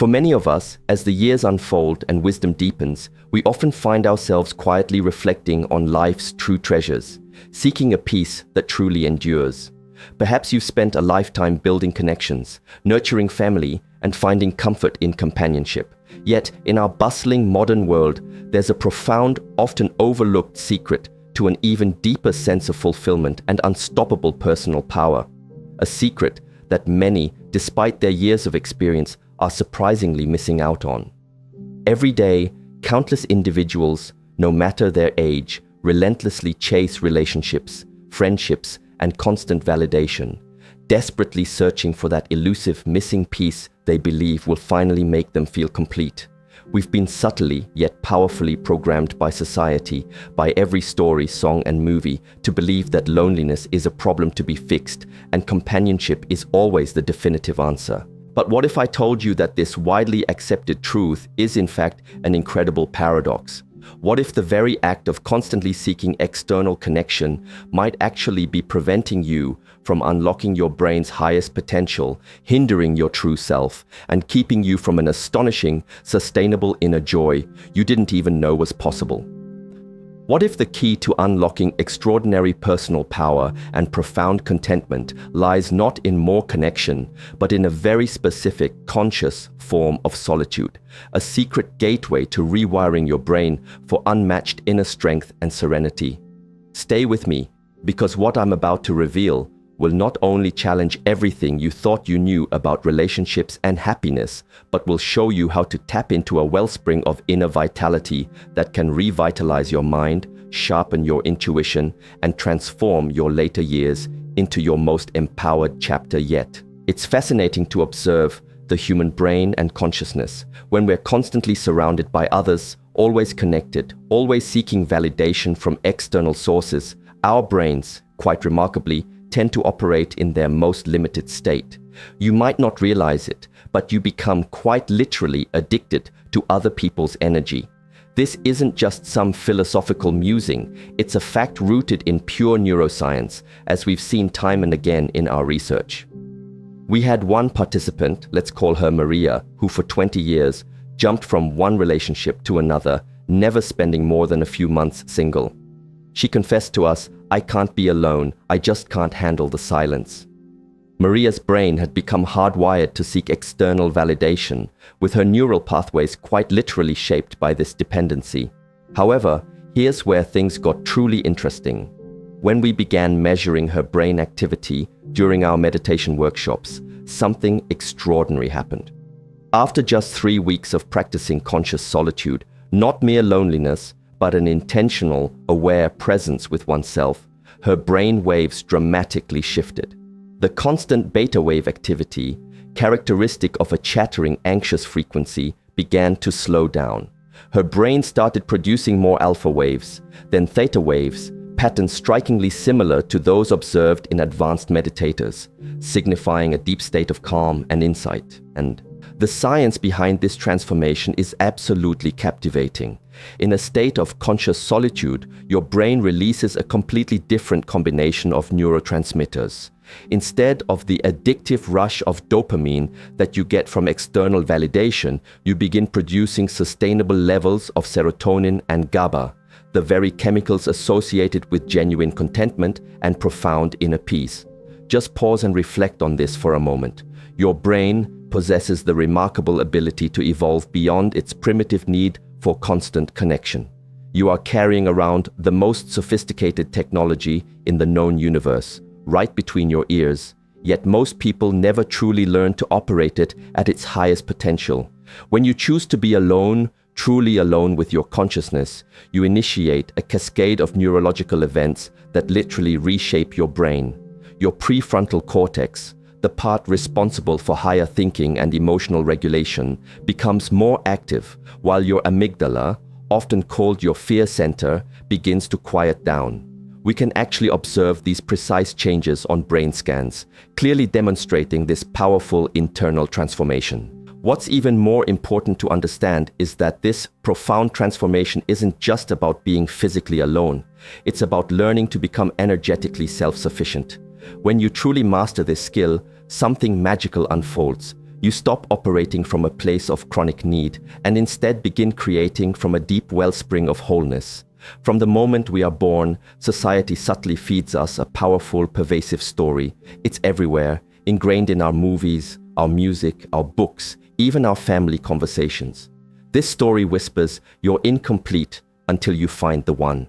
For many of us, as the years unfold and wisdom deepens, we often find ourselves quietly reflecting on life's true treasures, seeking a peace that truly endures. Perhaps you've spent a lifetime building connections, nurturing family, and finding comfort in companionship. Yet, in our bustling modern world, there's a profound, often overlooked secret to an even deeper sense of fulfillment and unstoppable personal power. A secret that many, despite their years of experience, are surprisingly missing out on. Every day, countless individuals, no matter their age, relentlessly chase relationships, friendships, and constant validation, desperately searching for that elusive missing piece they believe will finally make them feel complete. We've been subtly yet powerfully programmed by society, by every story, song, and movie, to believe that loneliness is a problem to be fixed and companionship is always the definitive answer. But what if I told you that this widely accepted truth is in fact an incredible paradox? What if the very act of constantly seeking external connection might actually be preventing you from unlocking your brain's highest potential, hindering your true self, and keeping you from an astonishing, sustainable inner joy you didn't even know was possible? What if the key to unlocking extraordinary personal power and profound contentment lies not in more connection, but in a very specific, conscious form of solitude, a secret gateway to rewiring your brain for unmatched inner strength and serenity? Stay with me, because what I'm about to reveal will not only challenge everything you thought you knew about relationships and happiness, but will show you how to tap into a wellspring of inner vitality that can revitalize your mind, sharpen your intuition, and transform your later years into your most empowered chapter yet. It's fascinating to observe the human brain and consciousness when we're constantly surrounded by others, always connected, always seeking validation from external sources. Our brains, quite remarkably, tend to operate in their most limited state. You might not realize it, but you become quite literally addicted to other people's energy. This isn't just some philosophical musing, it's a fact rooted in pure neuroscience, as we've seen time and again in our research. We had one participant, let's call her Maria, who for 20 years jumped from one relationship to another, never spending more than a few months single. She confessed to us, "I can't be alone, I just can't handle the silence." Maria's brain had become hardwired to seek external validation, with her neural pathways quite literally shaped by this dependency. However, here's where things got truly interesting. When we began measuring her brain activity during our meditation workshops, something extraordinary happened. After just 3 weeks of practicing conscious solitude, not mere loneliness, but an intentional, aware presence with oneself, her brain waves dramatically shifted. The constant beta wave activity, characteristic of a chattering, anxious frequency, began to slow down. Her brain started producing more alpha waves, then theta waves, patterns strikingly similar to those observed in advanced meditators, signifying a deep state of calm and insight. And the science behind this transformation is absolutely captivating. In a state of conscious solitude, your brain releases a completely different combination of neurotransmitters. Instead of the addictive rush of dopamine that you get from external validation, you begin producing sustainable levels of serotonin and GABA, the very chemicals associated with genuine contentment and profound inner peace. Just pause and reflect on this for a moment. Your brain possesses the remarkable ability to evolve beyond its primitive need for constant connection. You are carrying around the most sophisticated technology in the known universe, right between your ears, yet most people never truly learn to operate it at its highest potential. When you choose to be alone, truly alone with your consciousness, you initiate a cascade of neurological events that literally reshape your brain. Your prefrontal cortex, the part responsible for higher thinking and emotional regulation, becomes more active, while your amygdala, often called your fear center, begins to quiet down. We can actually observe these precise changes on brain scans, clearly demonstrating this powerful internal transformation. What's even more important to understand is that this profound transformation isn't just about being physically alone. It's about learning to become energetically self-sufficient. When you truly master this skill, something magical unfolds. You stop operating from a place of chronic need and instead begin creating from a deep wellspring of wholeness. From the moment we are born, society subtly feeds us a powerful, pervasive story. It's everywhere, ingrained in our movies, our music, our books, even our family conversations. This story whispers, you're incomplete until you find the one.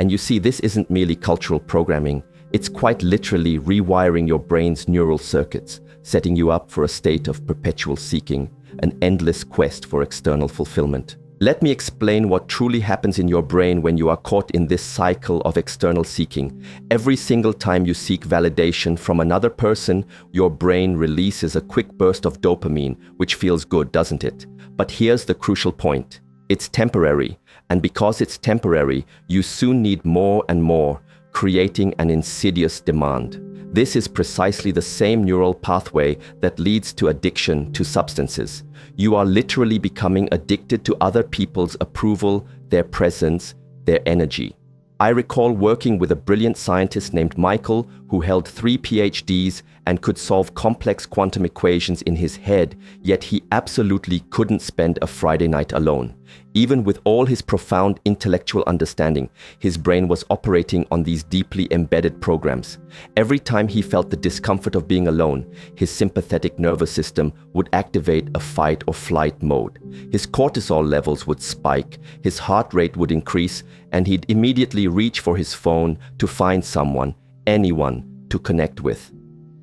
And you see, this isn't merely cultural programming. It's quite literally rewiring your brain's neural circuits, setting you up for a state of perpetual seeking, an endless quest for external fulfillment. Let me explain what truly happens in your brain when you are caught in this cycle of external seeking. Every single time you seek validation from another person, your brain releases a quick burst of dopamine, which feels good, doesn't it? But here's the crucial point. It's temporary, and because it's temporary, you soon need more and more, creating an insidious demand. This is precisely the same neural pathway that leads to addiction to substances. You are literally becoming addicted to other people's approval, their presence, their energy. I recall working with a brilliant scientist named Michael who held 3 PhDs and could solve complex quantum equations in his head, yet he absolutely couldn't spend a Friday night alone. Even with all his profound intellectual understanding, his brain was operating on these deeply embedded programs. Every time he felt the discomfort of being alone, his sympathetic nervous system would activate a fight or flight mode. His cortisol levels would spike, his heart rate would increase, and he'd immediately reach for his phone to find someone, anyone, to connect with.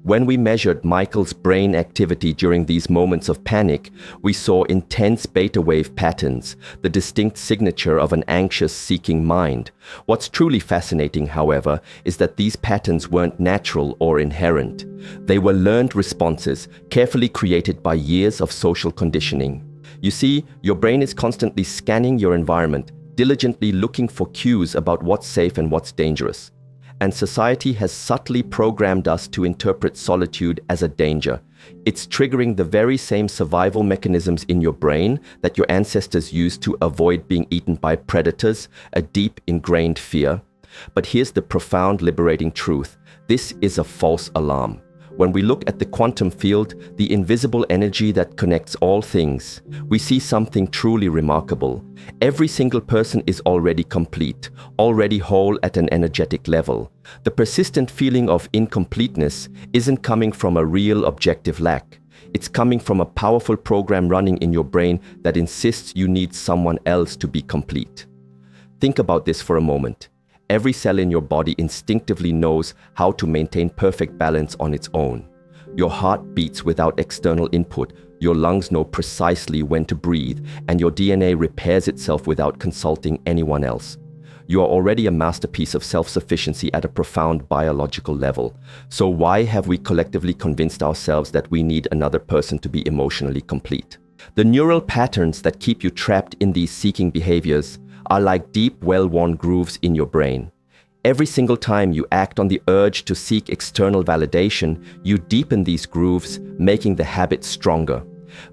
When we measured Michael's brain activity during these moments of panic, we saw intense beta wave patterns, the distinct signature of an anxious, seeking mind. What's truly fascinating, however, is that these patterns weren't natural or inherent. They were learned responses, carefully created by years of social conditioning. You see, your brain is constantly scanning your environment, diligently looking for cues about what's safe and what's dangerous. And society has subtly programmed us to interpret solitude as a danger. It's triggering the very same survival mechanisms in your brain that your ancestors used to avoid being eaten by predators, a deep ingrained fear. But here's the profound liberating truth. This is a false alarm. When we look at the quantum field, the invisible energy that connects all things, we see something truly remarkable. Every single person is already complete, already whole at an energetic level. The persistent feeling of incompleteness isn't coming from a real objective lack. It's coming from a powerful program running in your brain that insists you need someone else to be complete. Think about this for a moment. Every cell in your body instinctively knows how to maintain perfect balance on its own. Your heart beats without external input, your lungs know precisely when to breathe, and your DNA repairs itself without consulting anyone else. You are already a masterpiece of self-sufficiency at a profound biological level. So why have we collectively convinced ourselves that we need another person to be emotionally complete? The neural patterns that keep you trapped in these seeking behaviors are like deep, well-worn grooves in your brain. Every single time you act on the urge to seek external validation, you deepen these grooves, making the habit stronger.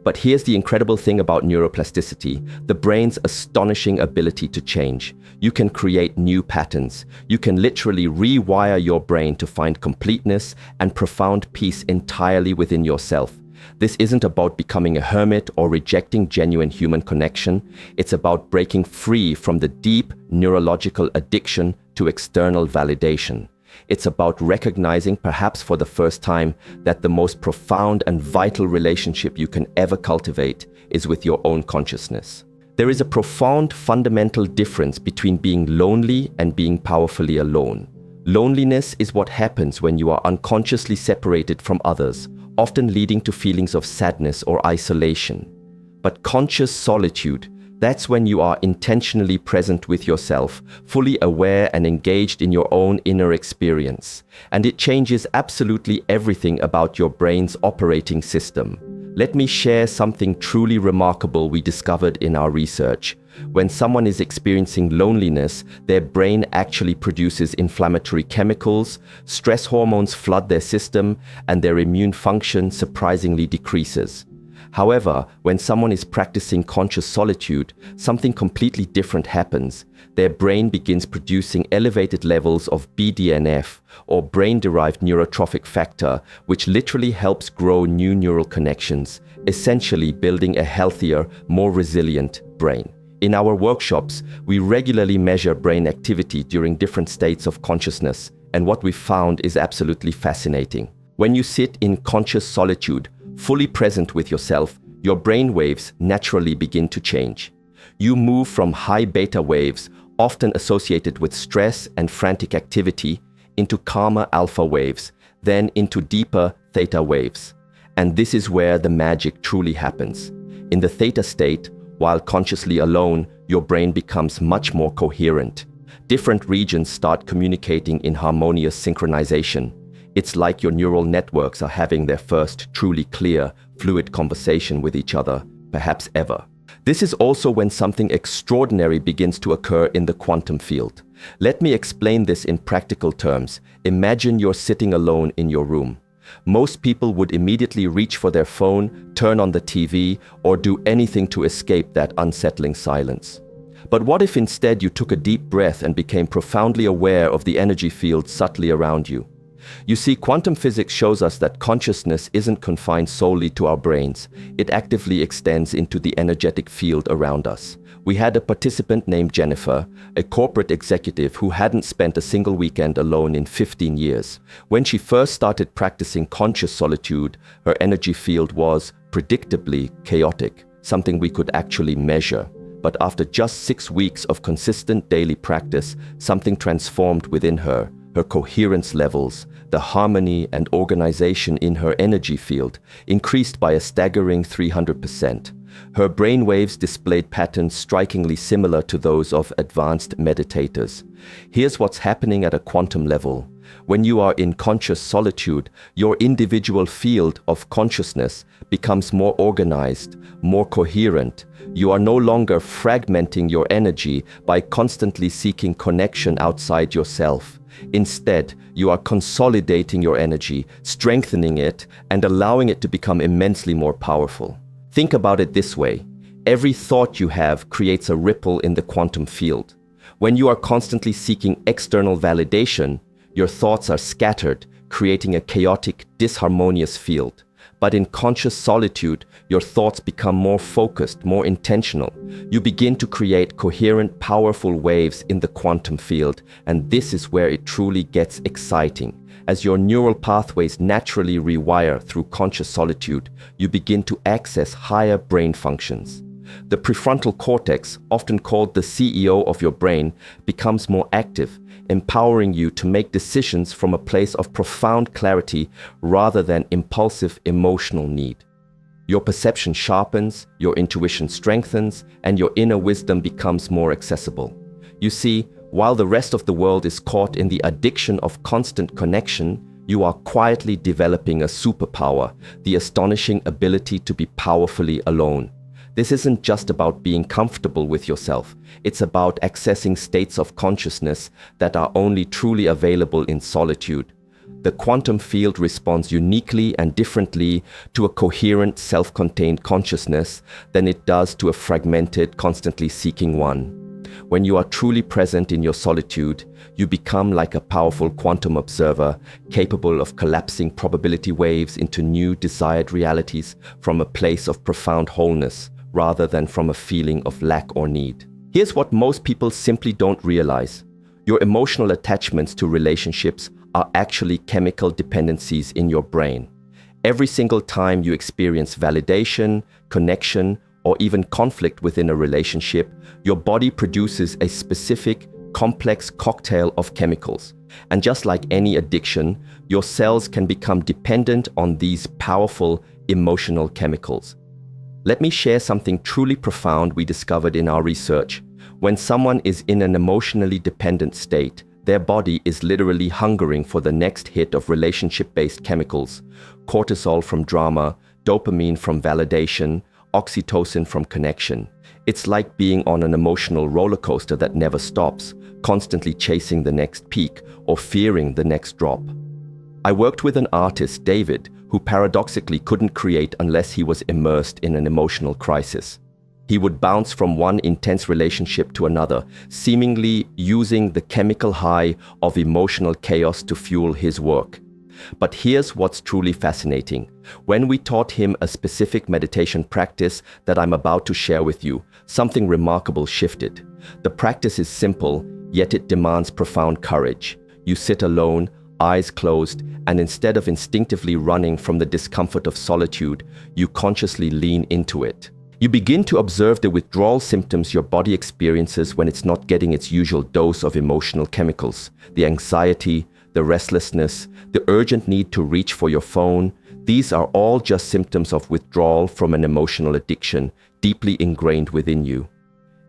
But here's the incredible thing about neuroplasticity, the brain's astonishing ability to change. You can create new patterns. You can literally rewire your brain to find completeness and profound peace entirely within yourself. This isn't about becoming a hermit or rejecting genuine human connection. It's about breaking free from the deep neurological addiction to external validation. It's about recognizing, perhaps for the first time, that the most profound and vital relationship you can ever cultivate is with your own consciousness. There is a profound fundamental difference between being lonely and being powerfully alone. Loneliness is what happens when you are unconsciously separated from others, often leading to feelings of sadness or isolation. But conscious solitude, that's when you are intentionally present with yourself, fully aware and engaged in your own inner experience. And it changes absolutely everything about your brain's operating system. Let me share something truly remarkable we discovered in our research. When someone is experiencing loneliness, their brain actually produces inflammatory chemicals, stress hormones flood their system, and their immune function surprisingly decreases. However, when someone is practicing conscious solitude, something completely different happens. Their brain begins producing elevated levels of BDNF, or brain-derived neurotrophic factor, which literally helps grow new neural connections, essentially building a healthier, more resilient brain. In our workshops, we regularly measure brain activity during different states of consciousness, and what we found is absolutely fascinating. When you sit in conscious solitude, fully present with yourself, your brain waves naturally begin to change. You move from high beta waves, often associated with stress and frantic activity, into calmer alpha waves, then into deeper theta waves. And this is where the magic truly happens. In the theta state, while consciously alone, your brain becomes much more coherent. Different regions start communicating in harmonious synchronization. It's like your neural networks are having their first truly clear, fluid conversation with each other, perhaps ever. This is also when something extraordinary begins to occur in the quantum field. Let me explain this in practical terms. Imagine you're sitting alone in your room. Most people would immediately reach for their phone, turn on the TV, or do anything to escape that unsettling silence. But what if instead you took a deep breath and became profoundly aware of the energy field subtly around you? You see, quantum physics shows us that consciousness isn't confined solely to our brains. It actively extends into the energetic field around us. We had a participant named Jennifer, a corporate executive who hadn't spent a single weekend alone in 15 years. When she first started practicing conscious solitude, her energy field was predictably chaotic, something we could actually measure. But after just 6 weeks of consistent daily practice, something transformed within her. Her coherence levels, the harmony and organization in her energy field increased by a staggering 300%. Her brainwaves displayed patterns strikingly similar to those of advanced meditators. Here's what's happening at a quantum level. When you are in conscious solitude, your individual field of consciousness becomes more organized, more coherent. You are no longer fragmenting your energy by constantly seeking connection outside yourself. Instead, you are consolidating your energy, strengthening it, and allowing it to become immensely more powerful. Think about it this way. Every thought you have creates a ripple in the quantum field. When you are constantly seeking external validation, your thoughts are scattered, creating a chaotic, disharmonious field. But in conscious solitude, your thoughts become more focused, more intentional. You begin to create coherent, powerful waves in the quantum field, and this is where it truly gets exciting. As your neural pathways naturally rewire through conscious solitude, you begin to access higher brain functions. The prefrontal cortex, often called the CEO of your brain, becomes more active, empowering you to make decisions from a place of profound clarity rather than impulsive emotional need. Your perception sharpens, your intuition strengthens, and your inner wisdom becomes more accessible. You see, while the rest of the world is caught in the addiction of constant connection, you are quietly developing a superpower, the astonishing ability to be powerfully alone. This isn't just about being comfortable with yourself. It's about accessing states of consciousness that are only truly available in solitude. The quantum field responds uniquely and differently to a coherent, self-contained consciousness than it does to a fragmented, constantly seeking one. When you are truly present in your solitude, you become like a powerful quantum observer, capable of collapsing probability waves into new desired realities from a place of profound wholeness, rather than from a feeling of lack or need. Here's what most people simply don't realize. Your emotional attachments to relationships are actually chemical dependencies in your brain. Every single time you experience validation, connection, or even conflict within a relationship, your body produces a specific, complex cocktail of chemicals. And just like any addiction, your cells can become dependent on these powerful emotional chemicals. Let me share something truly profound we discovered in our research. When someone is in an emotionally dependent state, their body is literally hungering for the next hit of relationship-based chemicals: cortisol from drama, dopamine from validation, oxytocin from connection. It's like being on an emotional roller coaster that never stops, constantly chasing the next peak or fearing the next drop. I worked with an artist, David, who paradoxically couldn't create unless he was immersed in an emotional crisis. He would bounce from one intense relationship to another, seemingly using the chemical high of emotional chaos to fuel his work. But here's what's truly fascinating. When we taught him a specific meditation practice that I'm about to share with you, something remarkable shifted. The practice is simple, yet it demands profound courage. You sit alone, eyes closed, and instead of instinctively running from the discomfort of solitude, you consciously lean into it. You begin to observe the withdrawal symptoms your body experiences when it's not getting its usual dose of emotional chemicals. The anxiety, the restlessness, the urgent need to reach for your phone. These are all just symptoms of withdrawal from an emotional addiction deeply ingrained within you.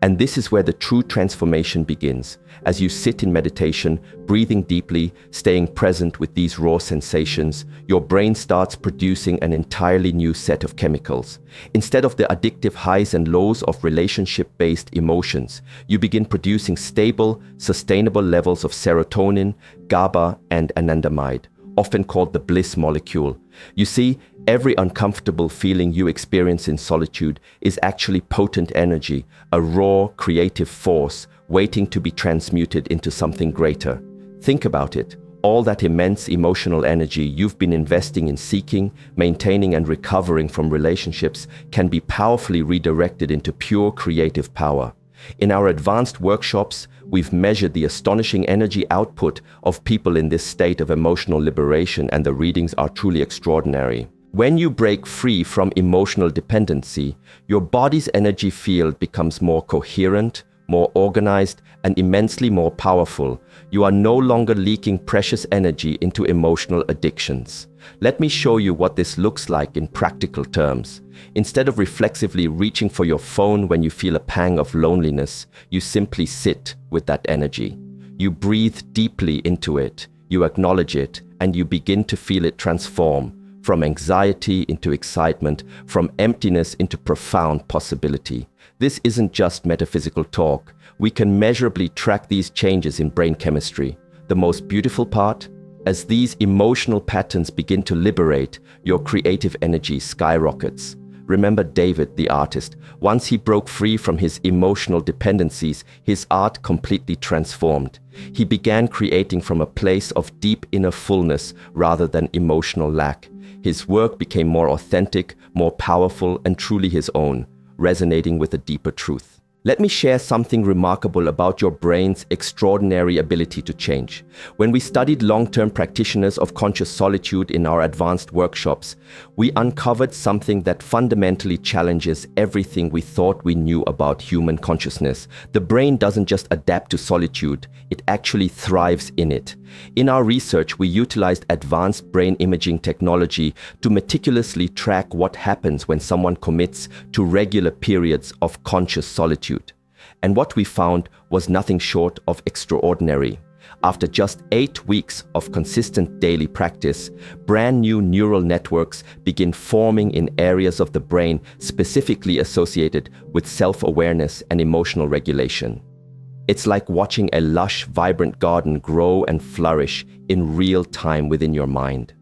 And this is where the true transformation begins. As you sit in meditation, breathing deeply, staying present with these raw sensations, your brain starts producing an entirely new set of chemicals. Instead of the addictive highs and lows of relationship-based emotions, you begin producing stable, sustainable levels of serotonin, GABA, and anandamide, often called the bliss molecule. You see, every uncomfortable feeling you experience in solitude is actually potent energy, a raw, creative force waiting to be transmuted into something greater. Think about it. All that immense emotional energy you've been investing in seeking, maintaining, and recovering from relationships can be powerfully redirected into pure creative power. In our advanced workshops, we've measured the astonishing energy output of people in this state of emotional liberation, and the readings are truly extraordinary. When you break free from emotional dependency, your body's energy field becomes more coherent, more organized, and immensely more powerful. You are no longer leaking precious energy into emotional addictions. Let me show you what this looks like in practical terms. Instead of reflexively reaching for your phone when you feel a pang of loneliness, you simply sit with that energy. You breathe deeply into it, you acknowledge it, and you begin to feel it transform from anxiety into excitement, from emptiness into profound possibility. This isn't just metaphysical talk. We can measurably track these changes in brain chemistry. The most beautiful part? As these emotional patterns begin to liberate, your creative energy skyrockets. Remember David, the artist. Once he broke free from his emotional dependencies, his art completely transformed. He began creating from a place of deep inner fullness rather than emotional lack. His work became more authentic, more powerful, and truly his own, resonating with a deeper truth. Let me share something remarkable about your brain's extraordinary ability to change. When we studied long-term practitioners of conscious solitude in our advanced workshops, we uncovered something that fundamentally challenges everything we thought we knew about human consciousness. The brain doesn't just adapt to solitude, it actually thrives in it. In our research, we utilized advanced brain imaging technology to meticulously track what happens when someone commits to regular periods of conscious solitude. And what we found was nothing short of extraordinary. After just 8 weeks of consistent daily practice, brand new neural networks begin forming in areas of the brain specifically associated with self-awareness and emotional regulation. It's like watching a lush, vibrant garden grow and flourish in real time within your mind.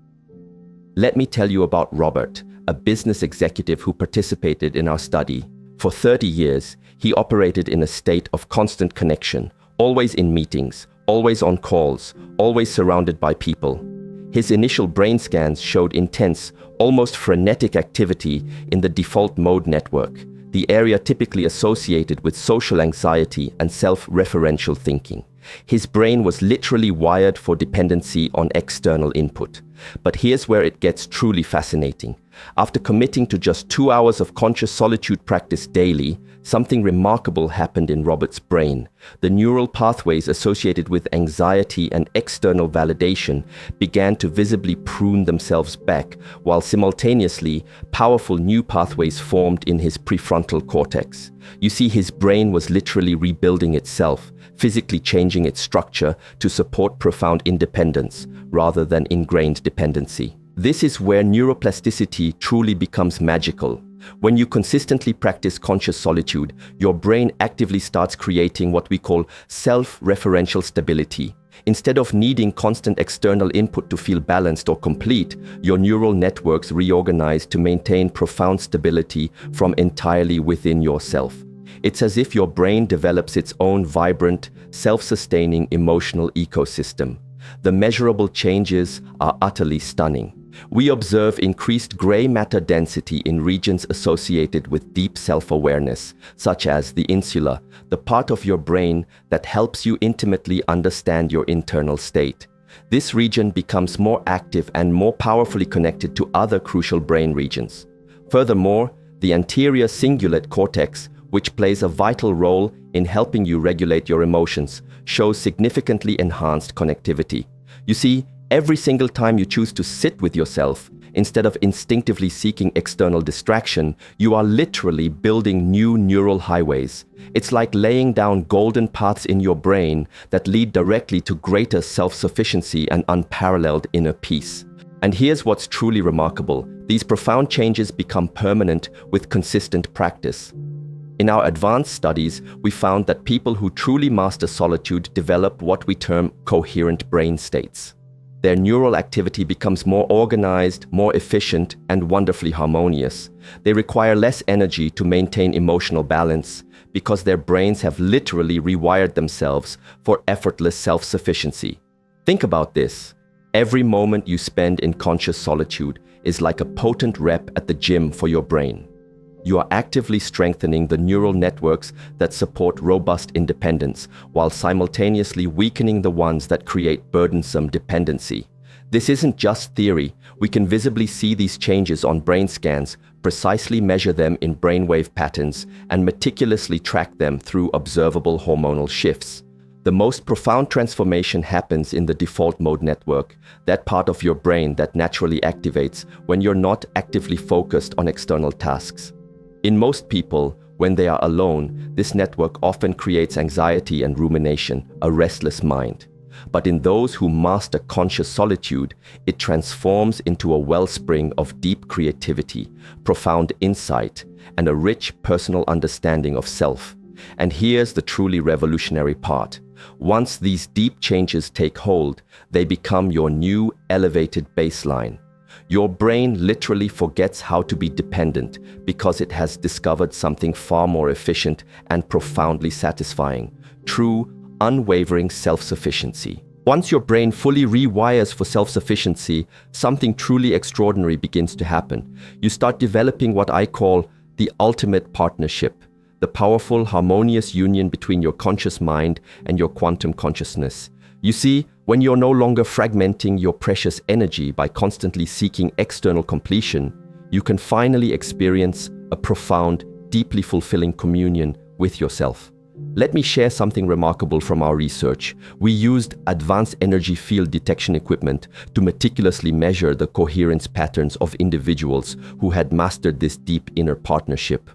Let me tell you about Robert, a business executive who participated in our study. For 30 years, he operated in a state of constant connection, always in meetings, always on calls, always surrounded by people. His initial brain scans showed intense, almost frenetic activity in the default mode network, the area typically associated with social anxiety and self-referential thinking. His brain was literally wired for dependency on external input. But here's where it gets truly fascinating. After committing to just 2 hours of conscious solitude practice daily, something remarkable happened in Robert's brain. The neural pathways associated with anxiety and external validation began to visibly prune themselves back, while simultaneously, powerful new pathways formed in his prefrontal cortex. You see, his brain was literally rebuilding itself, physically changing its structure to support profound independence rather than ingrained dependency. This is where neuroplasticity truly becomes magical. When you consistently practice conscious solitude, your brain actively starts creating what we call self-referential stability. Instead of needing constant external input to feel balanced or complete, your neural networks reorganize to maintain profound stability from entirely within yourself. It's as if your brain develops its own vibrant, self-sustaining emotional ecosystem. The measurable changes are utterly stunning. We observe increased gray matter density in regions associated with deep self-awareness, such as the insula, the part of your brain that helps you intimately understand your internal state. This region becomes more active and more powerfully connected to other crucial brain regions. Furthermore, the anterior cingulate cortex, which plays a vital role in helping you regulate your emotions, shows significantly enhanced connectivity. You see, every single time you choose to sit with yourself, instead of instinctively seeking external distraction, you are literally building new neural highways. It's like laying down golden paths in your brain that lead directly to greater self-sufficiency and unparalleled inner peace. And here's what's truly remarkable. These profound changes become permanent with consistent practice. In our advanced studies, we found that people who truly master solitude develop what we term coherent brain states. Their neural activity becomes more organized, more efficient, and wonderfully harmonious. They require less energy to maintain emotional balance because their brains have literally rewired themselves for effortless self-sufficiency. Think about this. Every moment you spend in conscious solitude is like a potent rep at the gym for your brain. You are actively strengthening the neural networks that support robust independence, while simultaneously weakening the ones that create burdensome dependency. This isn't just theory. We can visibly see these changes on brain scans, precisely measure them in brainwave patterns, and meticulously track them through observable hormonal shifts. The most profound transformation happens in the default mode network, that part of your brain that naturally activates when you're not actively focused on external tasks. In most people, when they are alone, this network often creates anxiety and rumination, a restless mind. But in those who master conscious solitude, it transforms into a wellspring of deep creativity, profound insight, and a rich personal understanding of self. And here's the truly revolutionary part. Once these deep changes take hold, they become your new elevated baseline. Your brain literally forgets how to be dependent because it has discovered something far more efficient and profoundly satisfying: true, unwavering self-sufficiency. Once your brain fully rewires for self-sufficiency, something truly extraordinary begins to happen. You start developing what I call the ultimate partnership, the powerful, harmonious union between your conscious mind and your quantum consciousness. You see, when you're no longer fragmenting your precious energy by constantly seeking external completion, you can finally experience a profound, deeply fulfilling communion with yourself. Let me share something remarkable from our research. We used advanced energy field detection equipment to meticulously measure the coherence patterns of individuals who had mastered this deep inner partnership.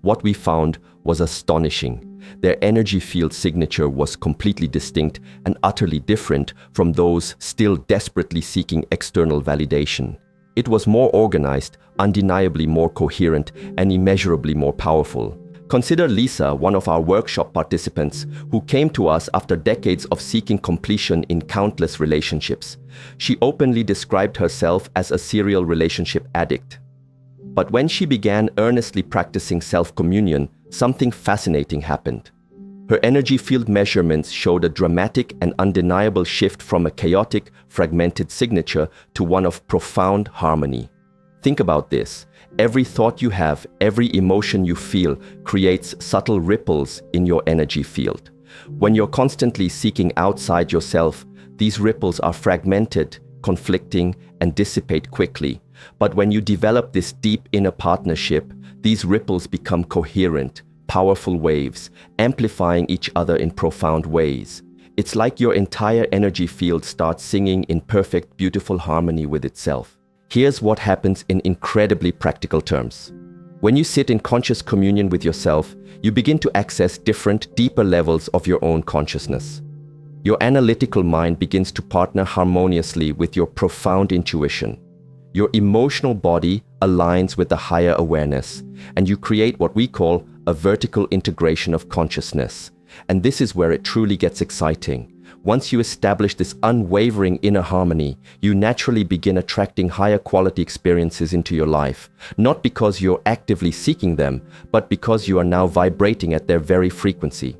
What we found was astonishing. Their energy field signature was completely distinct and utterly different from those still desperately seeking external validation. It was more organized, undeniably more coherent, and immeasurably more powerful. Consider Lisa, one of our workshop participants, who came to us after decades of seeking completion in countless relationships. She openly described herself as a serial relationship addict. But when she began earnestly practicing self-communion, something fascinating happened. Her energy field measurements showed a dramatic and undeniable shift from a chaotic, fragmented signature to one of profound harmony. Think about this. Every thought you have, every emotion you feel, creates subtle ripples in your energy field. When you're constantly seeking outside yourself, these ripples are fragmented, conflicting, and dissipate quickly. But when you develop this deep inner partnership, these ripples become coherent, powerful waves, amplifying each other in profound ways. It's like your entire energy field starts singing in perfect, beautiful harmony with itself. Here's what happens in incredibly practical terms. When you sit in conscious communion with yourself, you begin to access different, deeper levels of your own consciousness. Your analytical mind begins to partner harmoniously with your profound intuition. Your emotional body aligns with the higher awareness, and you create what we call a vertical integration of consciousness. And this is where it truly gets exciting. Once you establish this unwavering inner harmony, you naturally begin attracting higher quality experiences into your life, not because you're actively seeking them, but because you are now vibrating at their very frequency.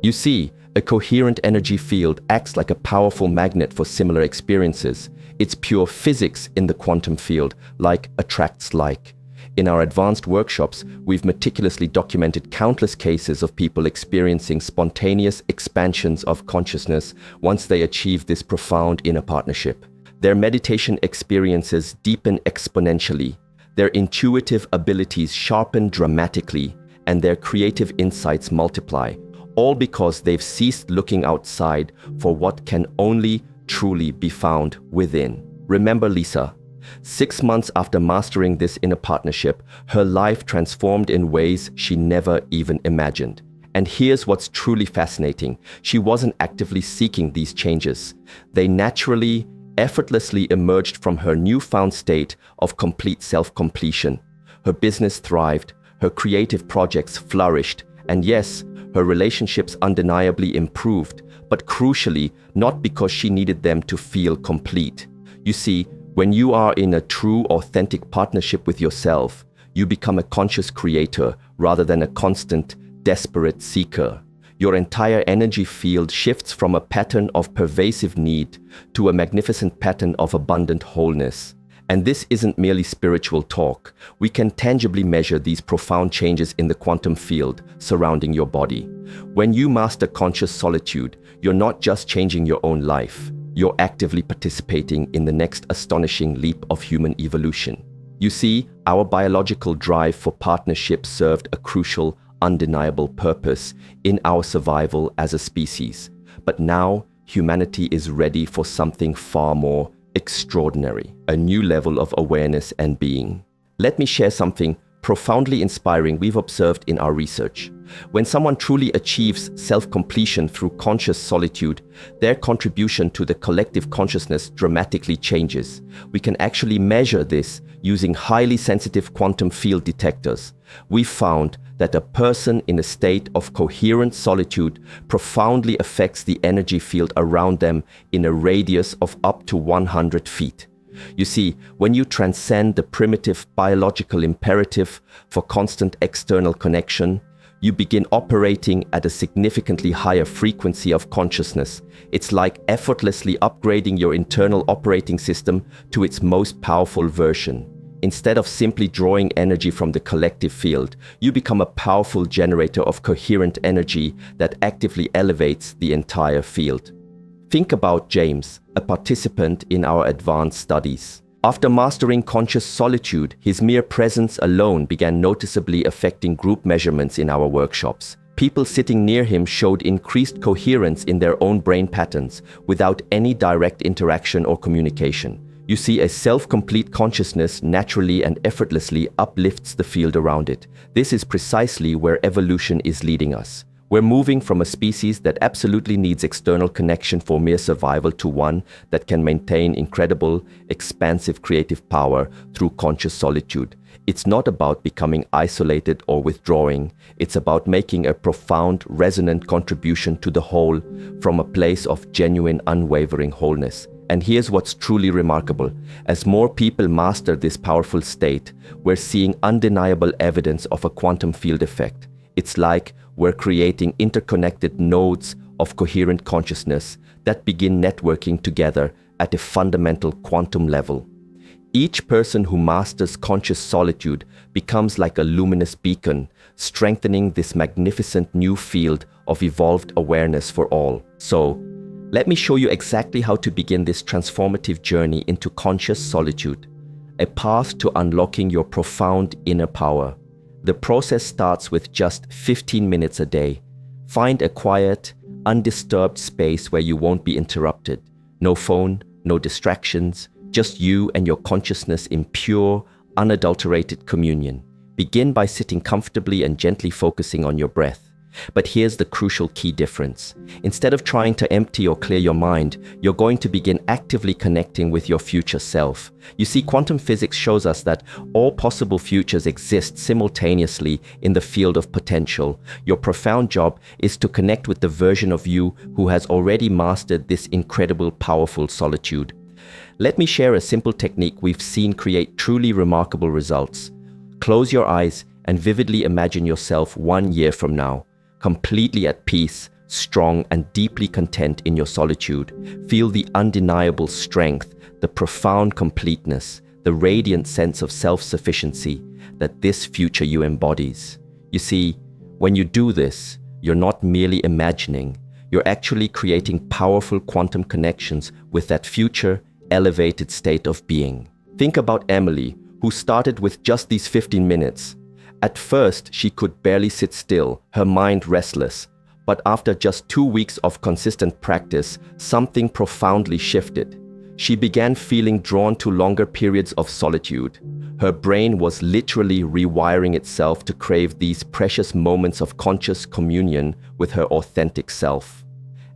You see, a coherent energy field acts like a powerful magnet for similar experiences. It's pure physics in the quantum field, like attracts like. In our advanced workshops, we've meticulously documented countless cases of people experiencing spontaneous expansions of consciousness once they achieve this profound inner partnership. Their meditation experiences deepen exponentially, their intuitive abilities sharpen dramatically, and their creative insights multiply, all because they've ceased looking outside for what can only truly be found within. Remember Lisa. 6 months after mastering this inner partnership, her life transformed in ways she never even imagined. And here's what's truly fascinating. She wasn't actively seeking these changes. They naturally, effortlessly emerged from her newfound state of complete self-completion. Her business thrived, her creative projects flourished, and yes, her relationships undeniably improved, but crucially, not because she needed them to feel complete. You see, when you are in a true, authentic partnership with yourself, you become a conscious creator rather than a constant, desperate seeker. Your entire energy field shifts from a pattern of pervasive need to a magnificent pattern of abundant wholeness. And this isn't merely spiritual talk. We can tangibly measure these profound changes in the quantum field surrounding your body. When you master conscious solitude, you're not just changing your own life. You're actively participating in the next astonishing leap of human evolution. You see, our biological drive for partnership served a crucial, undeniable purpose in our survival as a species. But now, humanity is ready for something far more extraordinary, a new level of awareness and being. Let me share something profoundly inspiring we've observed in our research. When someone truly achieves self-completion through conscious solitude, their contribution to the collective consciousness dramatically changes. We can actually measure this using highly sensitive quantum field detectors. We found that a person in a state of coherent solitude profoundly affects the energy field around them in a radius of up to 100 feet. You see, when you transcend the primitive biological imperative for constant external connection, you begin operating at a significantly higher frequency of consciousness. It's like effortlessly upgrading your internal operating system to its most powerful version. Instead of simply drawing energy from the collective field, you become a powerful generator of coherent energy that actively elevates the entire field. Think about James, a participant in our advanced studies. After mastering conscious solitude, his mere presence alone began noticeably affecting group measurements in our workshops. People sitting near him showed increased coherence in their own brain patterns without any direct interaction or communication. You see, a self-complete consciousness naturally and effortlessly uplifts the field around it. This is precisely where evolution is leading us. We're moving from a species that absolutely needs external connection for mere survival to one that can maintain incredible, expansive creative power through conscious solitude. It's not about becoming isolated or withdrawing. It's about making a profound, resonant contribution to the whole from a place of genuine, unwavering wholeness. And here's what's truly remarkable. As more people master this powerful state, we're seeing undeniable evidence of a quantum field effect. It's like we're creating interconnected nodes of coherent consciousness that begin networking together at a fundamental quantum level. Each person who masters conscious solitude becomes like a luminous beacon, strengthening this magnificent new field of evolved awareness for all. So, let me show you exactly how to begin this transformative journey into conscious solitude, a path to unlocking your profound inner power. The process starts with just 15 minutes a day. Find a quiet, undisturbed space where you won't be interrupted. No phone, no distractions, just you and your consciousness in pure, unadulterated communion. Begin by sitting comfortably and gently focusing on your breath. But here's the crucial key difference. Instead of trying to empty or clear your mind, you're going to begin actively connecting with your future self. You see, quantum physics shows us that all possible futures exist simultaneously in the field of potential. Your profound job is to connect with the version of you who has already mastered this incredible, powerful solitude. Let me share a simple technique we've seen create truly remarkable results. Close your eyes and vividly imagine yourself 1 year from now, completely at peace, strong and deeply content in your solitude. Feel the undeniable strength, the profound completeness, the radiant sense of self-sufficiency that this future you embodies. You see, when you do this, you're not merely imagining, you're actually creating powerful quantum connections with that future, elevated state of being. Think about Emily, who started with just these 15 minutes. At first, she could barely sit still, her mind restless. But after just 2 weeks of consistent practice, something profoundly shifted. She began feeling drawn to longer periods of solitude. Her brain was literally rewiring itself to crave these precious moments of conscious communion with her authentic self.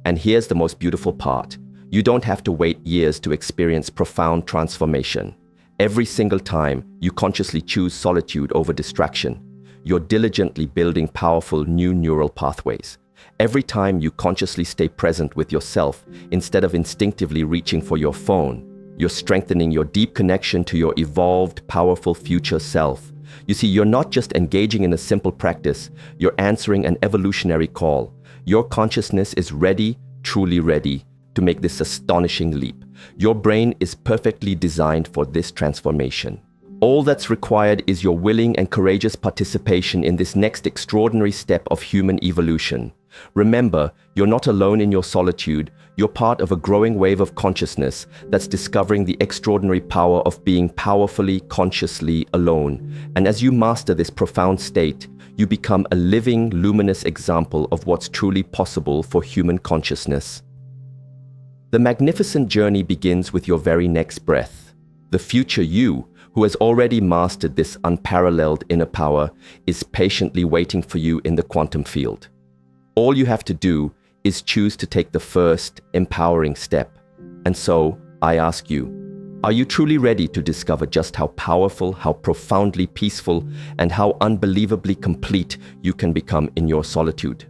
And here's the most beautiful part. You don't have to wait years to experience profound transformation. Every single time you consciously choose solitude over distraction, you're diligently building powerful new neural pathways. Every time you consciously stay present with yourself instead of instinctively reaching for your phone, you're strengthening your deep connection to your evolved, powerful future self. You see, you're not just engaging in a simple practice, you're answering an evolutionary call. Your consciousness is ready, truly ready, to make this astonishing leap. Your brain is perfectly designed for this transformation. All that's required is your willing and courageous participation in this next extraordinary step of human evolution. Remember, you're not alone in your solitude. You're part of a growing wave of consciousness that's discovering the extraordinary power of being powerfully, consciously alone. And as you master this profound state, you become a living, luminous example of what's truly possible for human consciousness. The magnificent journey begins with your very next breath. The future you, who has already mastered this unparalleled inner power, is patiently waiting for you in the quantum field. All you have to do is choose to take the first, empowering step. And so, I ask you, are you truly ready to discover just how powerful, how profoundly peaceful, and how unbelievably complete you can become in your solitude?